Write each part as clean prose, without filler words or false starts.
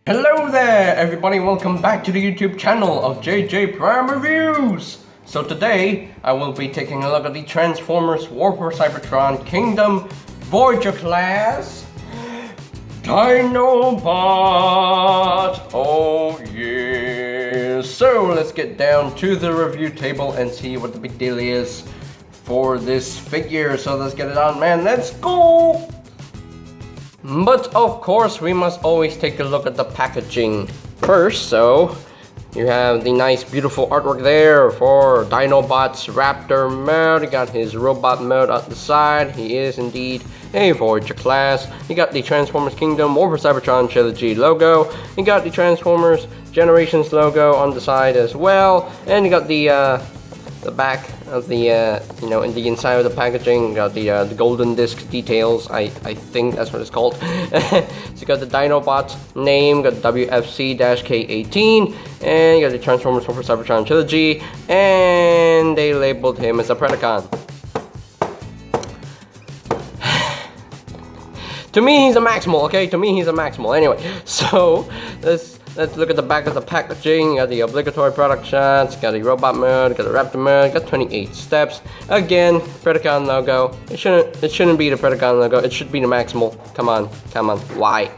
Hello there everybody, welcome back to the YouTube channel of JJ Prime Reviews! So today, I will be taking a look at the Transformers War for Cybertron Kingdom Voyager class Dinobot! Oh yeah! So let's get down to the review table and see what the big deal is for this figure. So let's get it on, man, let's go! But of course, we must always take a look at the packaging first. So you have the nice, beautiful artwork there for Dinobot's Raptor mode. You got his robot mode at the side. He is indeed a Voyager class. You got the Transformers Kingdom War for Cybertron Trilogy logo. You got the Transformers Generations logo on the side as well. And you got the back of the in the inside of the packaging, you got the golden disc details. I think that's what it's called. So you got the Dinobot name, got the WFC-K18, and you got the Transformers War for Cybertron Trilogy, and they labeled him as a Predacon. To me, he's a Maximal, okay? To me, he's a Maximal. Anyway, so let's look at the back of the packaging. You got the obligatory product shots, got the robot mode, got the Raptor mode, got 28 steps. Again, Predacon logo. It shouldn't be the Predacon logo. It should be the Maximal. Come on. Why?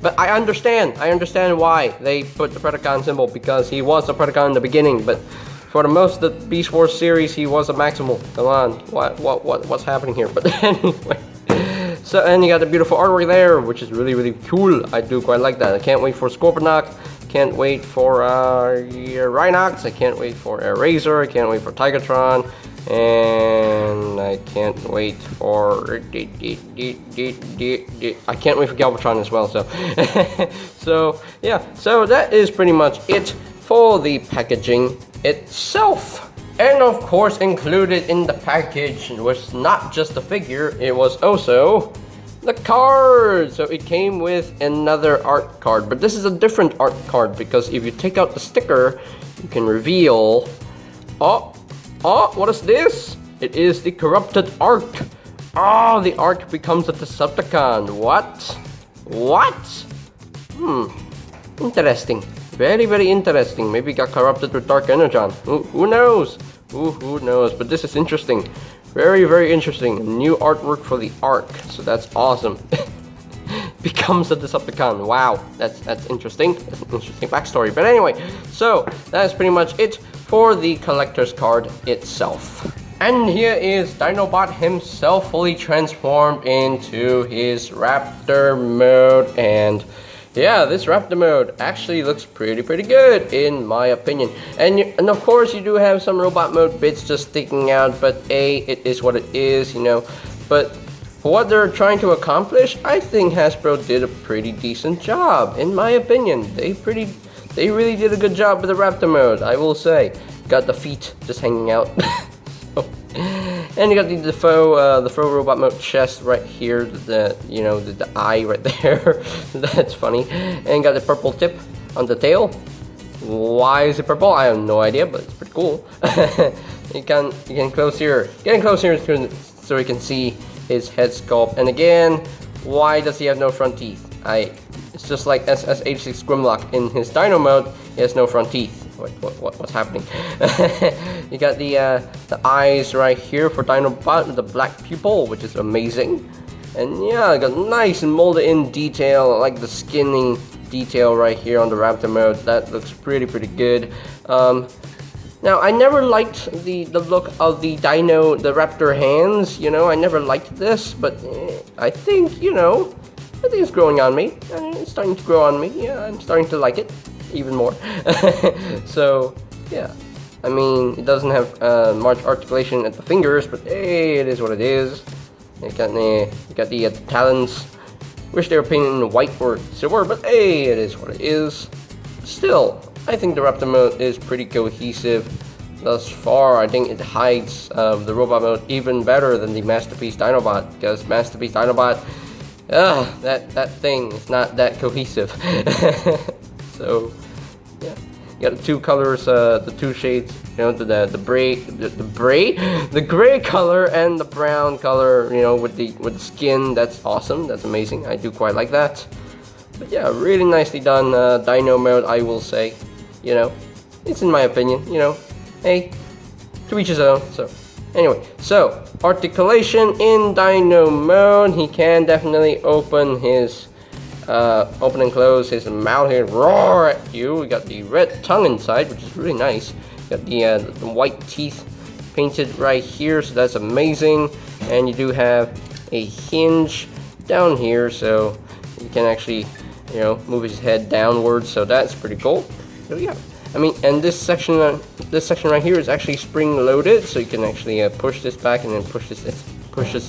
But I understand why they put the Predacon symbol, because he was a Predacon in the beginning, but for the most of the Beast Wars series, he was a Maximal. Come on, what's happening here? But anyway. So, and you got the beautiful artwork there, which is really cool. I do quite like that. I can't wait for Scorponok. Can't wait for Rhinox. I can't wait for Razor. I can't wait for Tigatron. And I can't wait for I can't wait for Galvatron as well. So, so yeah. So that is pretty much it for the packaging itself. And of course, included in the package was not just the figure, it was also the card. So it came with another art card, but this is a different art card, because if you take out the sticker, you can reveal, what is this? It is the corrupted Arc. Oh, the Arc becomes a Decepticon. What? Interesting. Very interesting. Maybe it got corrupted with Dark Energon. Who knows? Who knows? But this is interesting. Very interesting. New artwork for the Arc. So that's awesome. Becomes a Decepticon. Wow. That's interesting. That's an interesting backstory. But anyway, so that's pretty much it for the collector's card itself. And here is Dinobot himself, fully transformed into his Raptor mode. And yeah, this Raptor mode actually looks pretty good in my opinion. And of course you do have some robot mode bits just sticking out, but it is what it is, you know. But for what they're trying to accomplish, I think Hasbro did a pretty decent job, in my opinion. They really did a good job with the Raptor mode, I will say. Got the feet just hanging out. And you got the faux robot mode chest right here, the eye right there. That's funny. And got the purple tip on the tail. Why is it purple? I have no idea, but it's pretty cool. you can close here, getting close here so you can see his head sculpt. And again, why does he have no front teeth? It's just like SSH6 Grimlock in his Dino mode. He has no front teeth. What's happening? You got the eyes right here for Dinobot with the black pupil, which is amazing. And yeah, I got nice and molded in detail. I like the skinning detail right here on the Raptor mode. That looks pretty good. Now I never liked the look of the Raptor hands. You know, I never liked this, but I think it's growing on me. It's starting to grow on me. Yeah, I'm starting to like it even more. So yeah, I mean, it doesn't have much articulation at the fingers, but hey, it is what it is. You got the talons. Wish they were painted in white or silver, but hey, it is what it is. Still, I think the Raptor mode is pretty cohesive thus far. I think it hides the robot mode even better than the Masterpiece Dinobot, because Masterpiece Dinobot, that thing is not that cohesive. So yeah, you got the two colors, the two shades, the gray color and the brown color, with the skin. That's awesome. That's amazing. I do quite like that. But yeah, really nicely done Dino mode, I will say. You know, it's in my opinion, you know. Hey, to each his own. So anyway, so articulation in Dino mode. He can definitely open his open and close his mouth here, roar at you. We got the red tongue inside, which is really nice. Got the white teeth painted right here, so that's amazing. And you do have a hinge down here, so you can actually, you know, move his head downwards. So that's pretty cool. So yeah, I mean, and this section right here is actually spring loaded, so you can actually push this back and then push this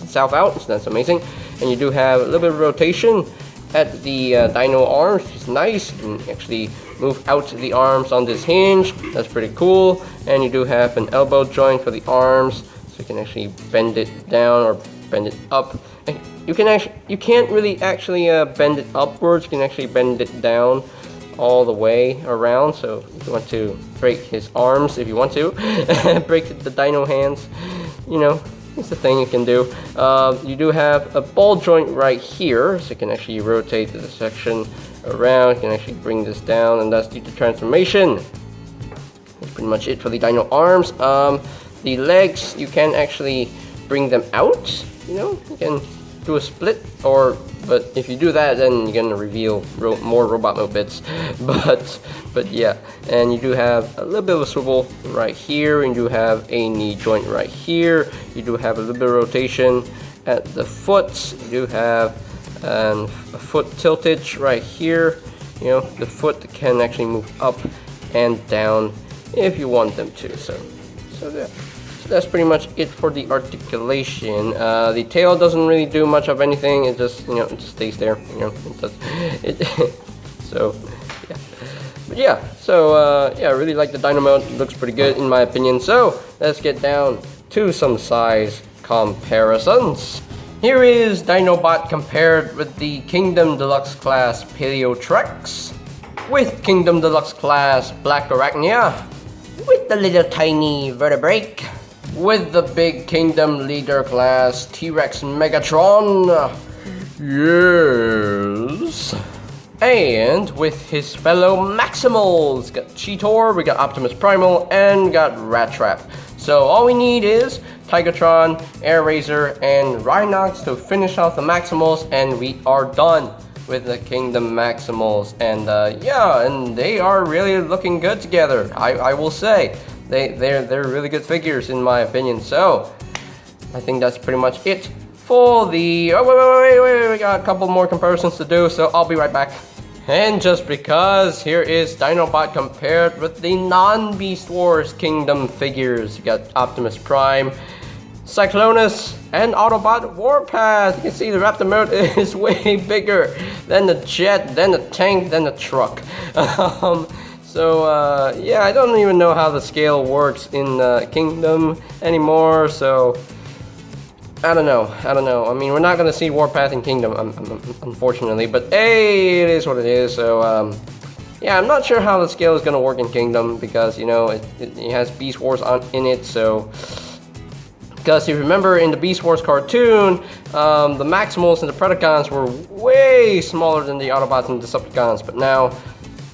itself out. So that's amazing. And you do have a little bit of rotation at the dino arms, which is nice. You can actually move out the arms on this hinge. That's pretty cool. And you do have an elbow joint for the arms, so you can actually bend it down or bend it up. And you can't really actually bend it upwards. You can actually bend it down all the way around. So if you want to break his arms, if you want to break the dino hands, you know, it's the thing you can do. You do have a ball joint right here, so you can actually rotate the section around. You can actually bring this down, and that's due to transformation. That's pretty much it for the dino arms. The legs, you can actually bring them out. You know, you can do a split, but if you do that, then you're gonna reveal more robot mode bits. But yeah, and you do have a little bit of a swivel right here, and you do have a knee joint right here. You do have a little bit of rotation at the foot. You do have a foot tiltage right here. You know, the foot can actually move up and down if you want them to. So yeah. That's pretty much it for the articulation. The tail doesn't really do much of anything. It just, you know, it just stays there. You know, so yeah. But yeah, so yeah, I really like the Dino mode. It looks pretty good in my opinion. So let's get down to some size comparisons. Here is Dinobot compared with the Kingdom Deluxe class Paleotrex, with Kingdom Deluxe class Black Arachnia, with the little tiny vertebrate, with the big Kingdom Leader class T-Rex Megatron, yes, and with his fellow Maximals. Got Cheetor, we got Optimus Primal, and got Rat Trap. So all we need is Tigatron, Air Razor, and Rhinox to finish off the Maximals, and we are done with the Kingdom Maximals. And yeah, and they are really looking good together, I will say. They're really good figures in my opinion. So I think that's pretty much it for the wait, we got a couple more comparisons to do, so I'll be right back. And just because, here is Dinobot compared with the non-Beast Wars Kingdom figures. You got Optimus Prime, Cyclonus, and Autobot Warpath. You can see the Raptor mode is way bigger than the jet, than the tank, than the truck. So yeah, I don't even know how the scale works in Kingdom anymore, so I don't know. I mean, we're not gonna see Warpath in Kingdom, unfortunately, but hey, it is what it is. So yeah, I'm not sure how the scale is gonna work in Kingdom, because, you know, it has Beast Wars in it. So, because if you remember in the Beast Wars cartoon, the Maximals and the Predacons were way smaller than the Autobots and Decepticons, but now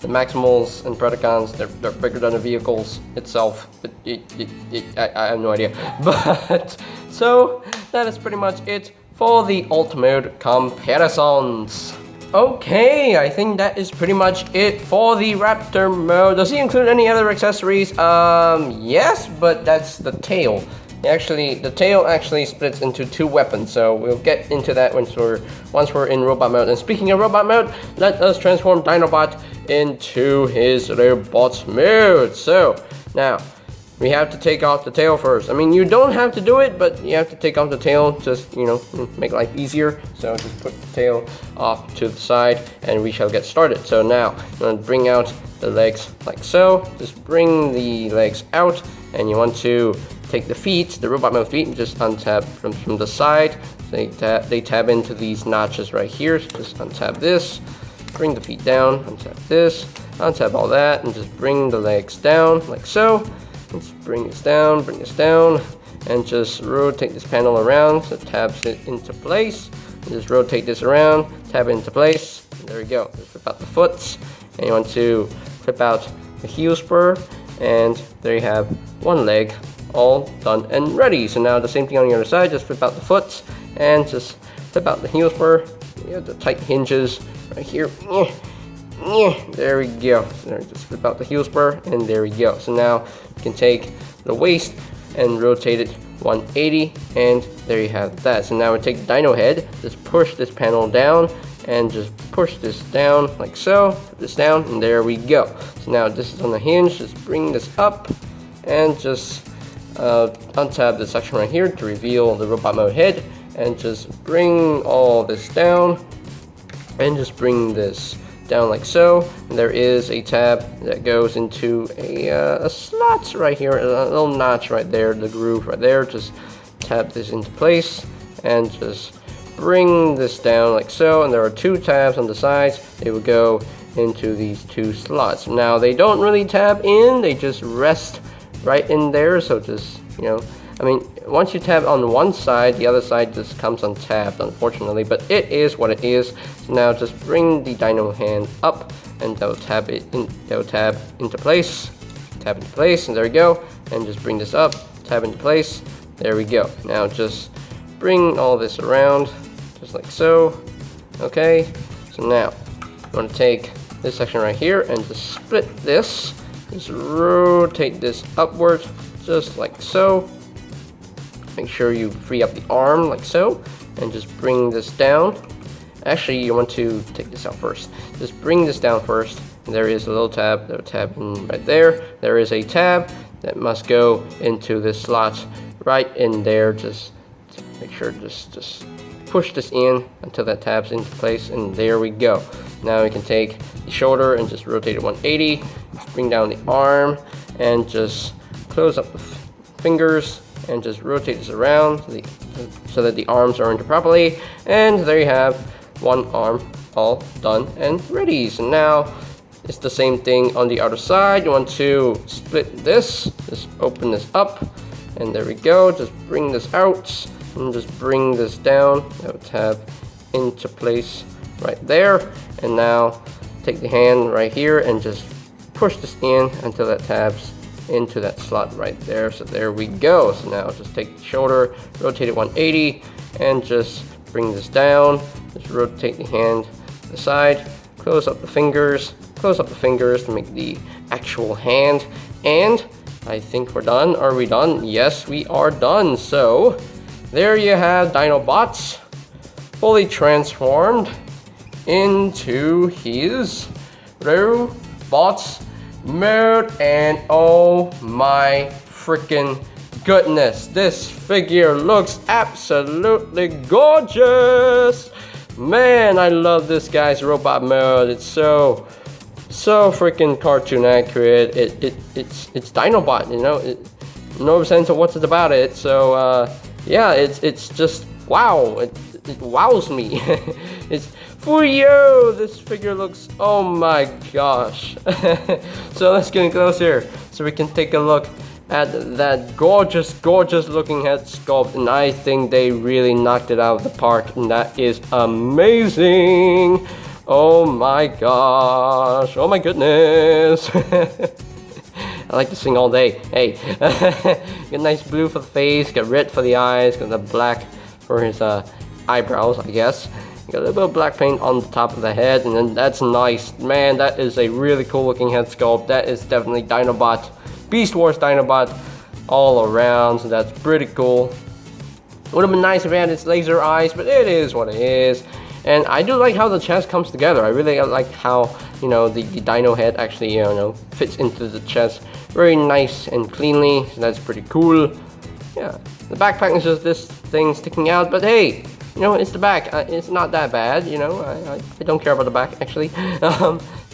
the Maximals and Predacons, they're bigger than the vehicles itself. I have no idea. But, so, that is pretty much it for the Ultimate comparisons. Okay, I think that is pretty much it for the Raptor mode. Does he include any other accessories? Yes, but that's the tail. Actually, the tail actually splits into two weapons, so we'll get into that once we're in robot mode. And speaking of robot mode, let us transform Dinobot into his robot mode. So now we have to take off the tail first. I mean, you don't have to do it, but you have to take off the tail, just, you know, make life easier. So just put the tail off to the side and we shall get started. So now I'm going to bring out the legs like so. Just bring the legs out, and you want to take the feet, the robot mode feet, and just untap from the side. They tab into these notches right here. So just untap this, bring the feet down, untap this, untap all that, and just bring the legs down like so. Let's bring this down, and just rotate this panel around so it tabs it into place. And just rotate this around, tab it into place. there we go. Just flip out the foot, and you want to flip out the heel spur, and there you have one leg all done and ready. So now the same thing on the other side, just flip out the foot and just flip out the heel spur. You have the tight hinges right here. There we go. So there, just flip out the heel spur, and there we go. So now you can take the waist and rotate it 180, and there you have that. So now we take the dino head, just push this panel down, and just push this down like so, put this down, and there we go. So now this is on the hinge, just bring this up, and just untab this section right here to reveal the robot mode head, and just bring all this down, and just bring this down like so. And there is a tab that goes into a slot right here, a little notch right there, the groove right there. Just tap this into place and just bring this down like so. And there are two tabs on the sides. They will go into these two slots. Now they don't really tab in, they just rest right in there. So just, you know, I mean, once you tab on one side, the other side just comes untabbed, unfortunately, but it is what it is. So now just bring the dino hand up, and that will tab it in, that will tab into place, and there we go. And just bring this up, tab into place, there we go. Now just bring all this around, just like so. Okay, so now you want to take this section right here and just split this, just rotate this upward, just like so. Make sure you free up the arm like so, and just bring this down. Actually, you want to take this out first. Just bring this down first. There is a little tab, right there. There is a tab that must go into this slot right in there. Just make sure, just push this in until that tabs into place, and there we go. Now we can take the shoulder and just rotate it 180. Just bring down the arm and just close up the fingers, and just rotate this around so that the arms are into properly. And there you have one arm all done and ready. So now it's the same thing on the other side. You want to split this, just open this up, and there we go. Just bring this out and just bring this down. That will tab into place right there. And now take the hand right here and just push this in until that tabs into that slot right there. So there we go. So now just take the shoulder, rotate it 180, and just bring this down. Just rotate the hand to the side, close up the fingers to make the actual hand. And I think we're done. Are we done? Yes, we are done. So there you have Dinobots fully transformed into his robots mode, and oh my freaking goodness, this figure looks absolutely gorgeous. Man, I love this guy's robot mode. It's so freaking cartoon accurate. It's Dinobot, you know, no sense of what's it about it. So yeah, it's just wow. It wows me. It's Fuyo! This figure looks, oh my gosh. So let's get closer so we can take a look at that gorgeous looking head sculpt, and I think they really knocked it out of the park, and that is amazing. Oh my gosh, oh my goodness. I like to sing all day. Hey, got nice blue for the face, got red for the eyes, got the black for his eyebrows, I guess. Got a little bit of black paint on the top of the head, and then that's nice. Man, that is a really cool looking head sculpt. That is definitely Dinobot, Beast Wars Dinobot all around, so that's pretty cool. Would have been nice if it had its laser eyes, but it is what it is. And I do like how the chest comes together. I really like how, you know, the dino head actually, you know, fits into the chest very nice and cleanly, so that's pretty cool. Yeah, the backpack is just this thing sticking out, but hey, you know, it's the back. It's not that bad, you know. I don't care about the back actually,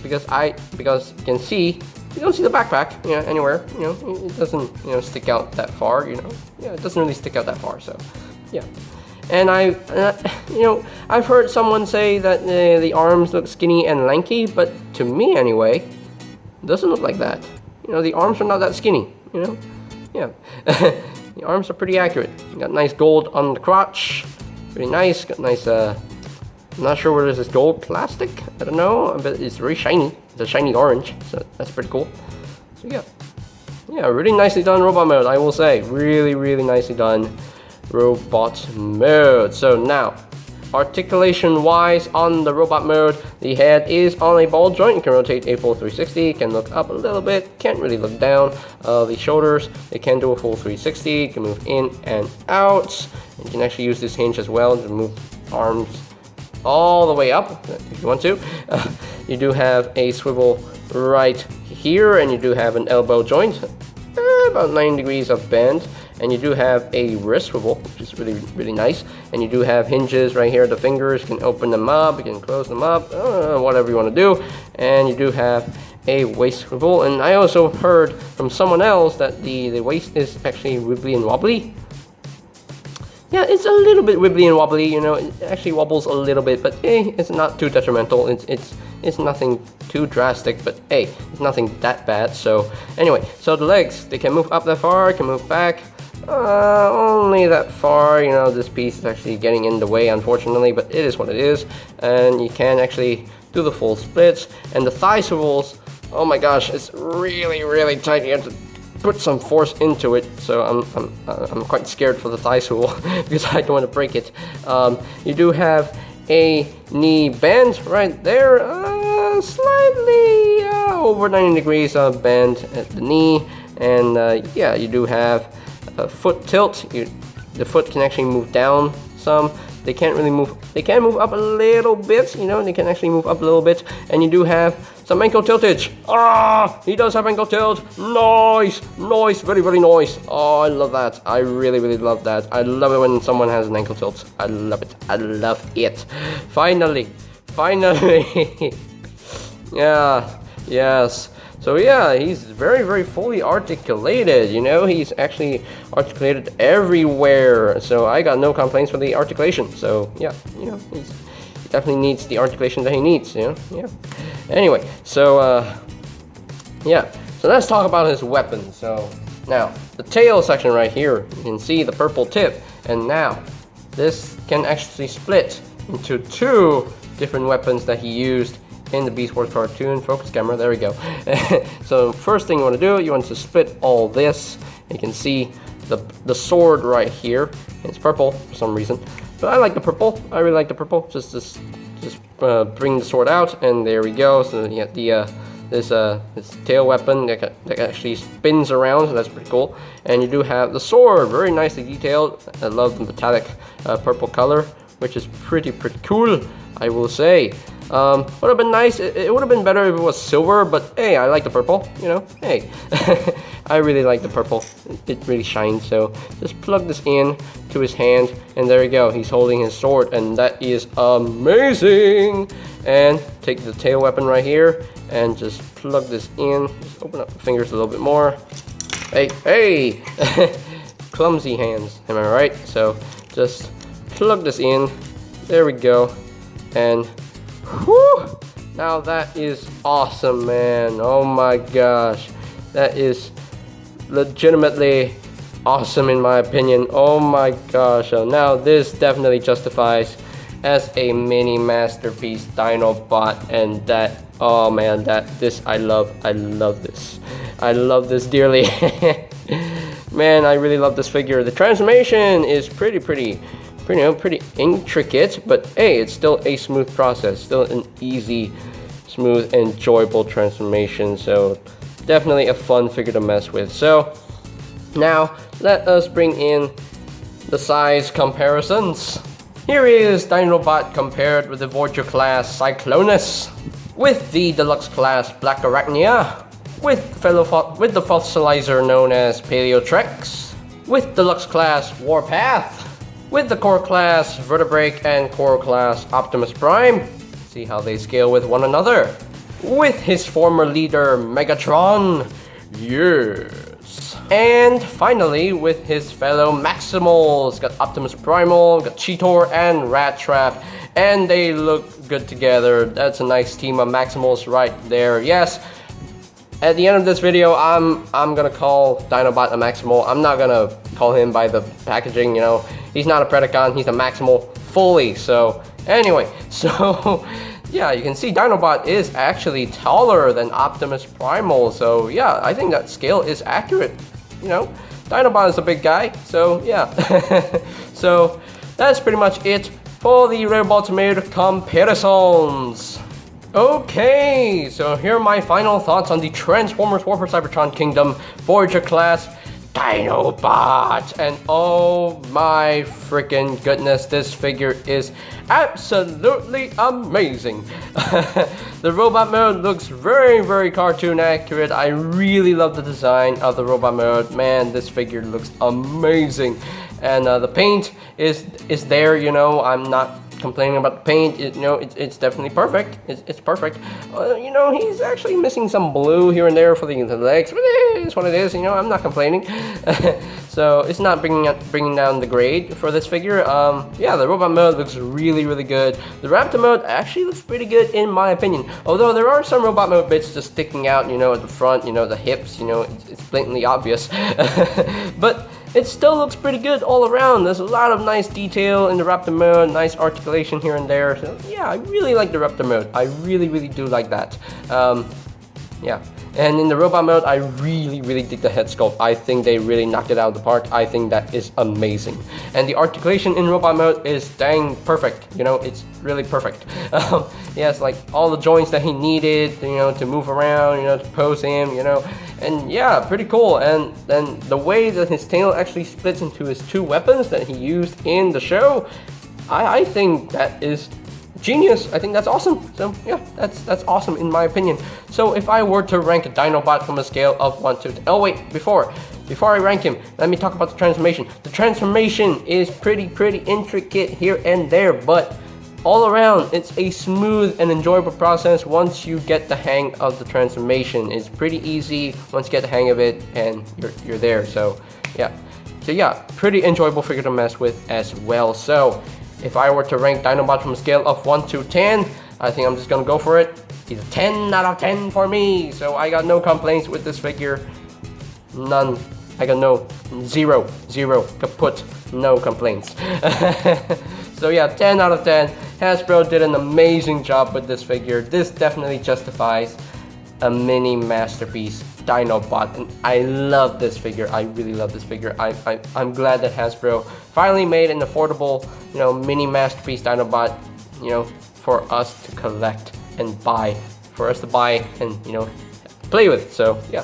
because you can see, you don't see the backpack, you know, anywhere. You know, it doesn't, you know, stick out that far. You know, yeah, it doesn't really stick out that far. So, yeah. And you know, I've heard someone say that the arms look skinny and lanky, but to me anyway, it doesn't look like that. You know, the arms are not that skinny. You know, yeah. The arms are pretty accurate. You got nice gold on the crotch. Pretty nice. Got nice I'm not sure whether this is gold plastic. I don't know, but it's very shiny. It's a shiny orange, so that's pretty cool. So yeah. Yeah, really nicely done robot mode, I will say. Really, really nicely done robot mode. So now, articulation wise on the robot mode, the head is on a ball joint. You can rotate a full 360, can look up a little bit, can't really look down. The shoulders, they can do a full 360, you can move in and out. You can actually use this hinge as well to move arms all the way up if you want to. You do have a swivel right here, and you do have an elbow joint, about 9 degrees of bend, and you do have a wrist swivel, which is really, really nice. And you do have hinges right here, the fingers, you can open them up, you can close them up, whatever you want to do. And you do have a waist swivel, and I also heard from someone else that the waist is actually wibbly and wobbly. Yeah, it's a little bit wibbly and wobbly, you know, it actually wobbles a little bit, but it's not too detrimental. It's nothing too drastic, but hey, it's nothing that bad. So anyway, so the legs, they can move up that far, can move back, only that far. You know, this piece is actually getting in the way, unfortunately, but it is what it is. And you can actually do the full splits, and the thigh swivels, oh my gosh, it's really, really tight. You have to put some force into it, so I'm quite scared for the thigh swivel because I don't want to break it. You do have a knee bend right there, slightly over 90 degrees of bend at the knee, and yeah, you do have a foot tilt. The foot can actually move down some. They can't really move. They can move up a little bit, you know. They can actually move up a little bit, and you do have some ankle tiltage. He does have ankle tilt. Nice, nice, very, very nice. Oh, I love that. I really, really love that. I love it when someone has an ankle tilt. I love it. I love it. Finally. Yeah. Yes. So yeah, he's very, very fully articulated, you know, he's actually articulated everywhere, so I got no complaints for the articulation. So yeah, you know, he definitely needs the articulation that he needs, you know, yeah. Anyway, so yeah, so let's talk about his weapons. So now, the tail section right here, you can see the purple tip, and now, this can actually split into 2 different weapons that he used in the Beast Wars cartoon. Focus camera, there we go. So first thing you want to do, you want to split all this. You can see the sword right here. It's purple for some reason, but I like the purple. I really like the purple. Just bring the sword out, and there we go. So you have this tail weapon that actually spins around, so that's pretty cool. And you do have the sword, very nicely detailed. I love the metallic purple color, which is pretty cool, I will say. Would have been nice. It would have been better if it was silver, but hey, I like the purple, you know, hey. I really like the purple. It really shines. So just plug this in to his hand, and there you go. He's holding his sword, and that is amazing. And take the tail weapon right here, and just plug this in. Just open up the fingers a little bit more. Hey. Clumsy hands, am I right? So just plug this in. There we go. And whew, now that is awesome, man. Oh my gosh, that is legitimately awesome in my opinion. Oh my gosh. So now this definitely justifies as a mini masterpiece Dinobot, and that, oh man, this I love this. I love this dearly. Man, I really love this figure. The transformation is pretty intricate, but hey, it's still a smooth process, still an easy, smooth, enjoyable transformation. So definitely a fun figure to mess with. So now let us bring in the size comparisons. Here is Dinobot compared with the Voyager class Cyclonus, with the deluxe class Black Arachnia, with the fossilizer known as Paleotrex, with deluxe class Warpath, with the core class Vertebrake and core class Optimus Prime. See how they scale with one another. With his former leader Megatron. Yes. And finally with his fellow Maximals. Got Optimus Primal, got Cheetor and Rat Trap. And they look good together. That's a nice team of Maximals right there. Yes. At the end of this video, I'm gonna call Dinobot a Maximal. I'm not gonna call him by the packaging, you know. He's not a Predacon, he's a Maximal fully. So Anyway, so yeah, you can see Dinobot is actually taller than Optimus Primal. So yeah, I think that scale is accurate. You know, Dinobot is a big guy. So yeah, so that's pretty much it for the Robot Made comparisons. Okay, so here are my final thoughts on the Transformers War for Cybertron Kingdom Voyager class Dinobot. And oh my freaking goodness, this figure is absolutely amazing. The robot mode looks very, very cartoon accurate. I really love the design of the robot mode. Man, this figure looks amazing. And the paint is there, you know. I'm not complaining about the paint. It's definitely perfect. It's perfect. You know, he's actually missing some blue here and there for the legs, but it is what it is. You know, I'm not complaining. So it's not bringing down the grade for this figure. Yeah, the robot mode looks really, really good. The Raptor mode actually looks pretty good in my opinion. Although there are some robot mode bits just sticking out, you know, at the front, you know, the hips, you know, it's blatantly obvious. But it still looks pretty good all around. There's a lot of nice detail in the Raptor mode, nice articulation here and there. So yeah, I really like the Raptor mode. I really, really do like that. Yeah. And in the robot mode, I really, really dig the head sculpt. I think they really knocked it out of the park. I think that is amazing. And the articulation in robot mode is dang perfect. You know, it's really perfect. Yes, like all the joints that he needed, you know, to move around, you know, to pose him, you know. And yeah, pretty cool. And then the way that his tail actually splits into his two weapons that he used in the show, I think that is genius. I think that's awesome. So yeah, that's awesome in my opinion. So if I were to rank a Dinobot from a scale of 1 to 10, oh wait, before I rank him, let me talk about the transformation. The transformation is pretty intricate here and there, but all around it's a smooth and enjoyable process once you get the hang of the transformation. It's pretty easy once you get the hang of it, and you're there. So yeah, pretty enjoyable figure to mess with as well. So if I were to rank Dinobot from a scale of 1 to 10, I think I'm just gonna go for it. He's a 10 out of 10 for me. So I got no complaints with this figure. None. I got zero, kaput, no complaints. So yeah, 10 out of 10. Hasbro did an amazing job with this figure. This definitely justifies a mini masterpiece Dinobot, and I love this figure. I really love this figure. I'm glad that Hasbro finally made an affordable, you know, mini masterpiece Dinobot, you know, for us to collect and buy, and, you know, play with. So yeah,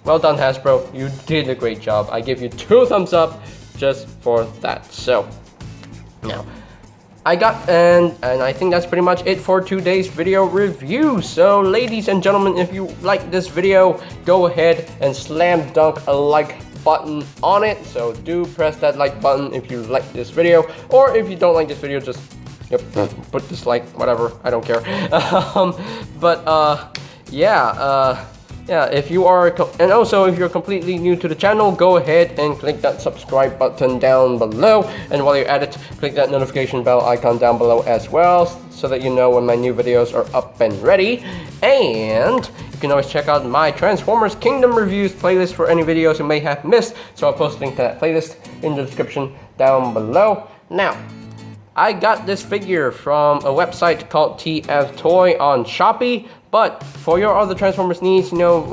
well done Hasbro. You did a great job. I give you 2 thumbs up just for that. So now and I think that's pretty much it for today's video review. So ladies and gentlemen, if you like this video, go ahead and slam dunk a like button on it. So do press that like button if you like this video, or if you don't like this video, just put dislike, whatever, I don't care. Yeah, if you are, and also if you're completely new to the channel, go ahead and click that subscribe button down below. And while you're at it, click that notification bell icon down below as well, so that you know when my new videos are up and ready. And you can always check out my Transformers Kingdom reviews playlist for any videos you may have missed. So I'll post a link to that playlist in the description down below. Now, I got this figure from a website called TF Toy on Shopee. But for your other Transformers needs, you know,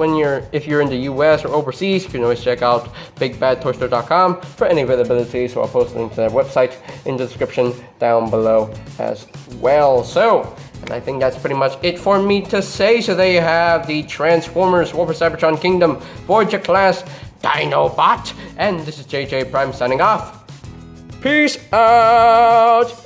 if you're in the US or overseas, you can always check out bigbadtoystore.com for any availability. So I'll post a link to that website in the description down below as well. So, and I think that's pretty much it for me to say. So there you have the Transformers War for Cybertron Kingdom Voyager class Dinobot. And this is JJ Prime signing off. Peace out!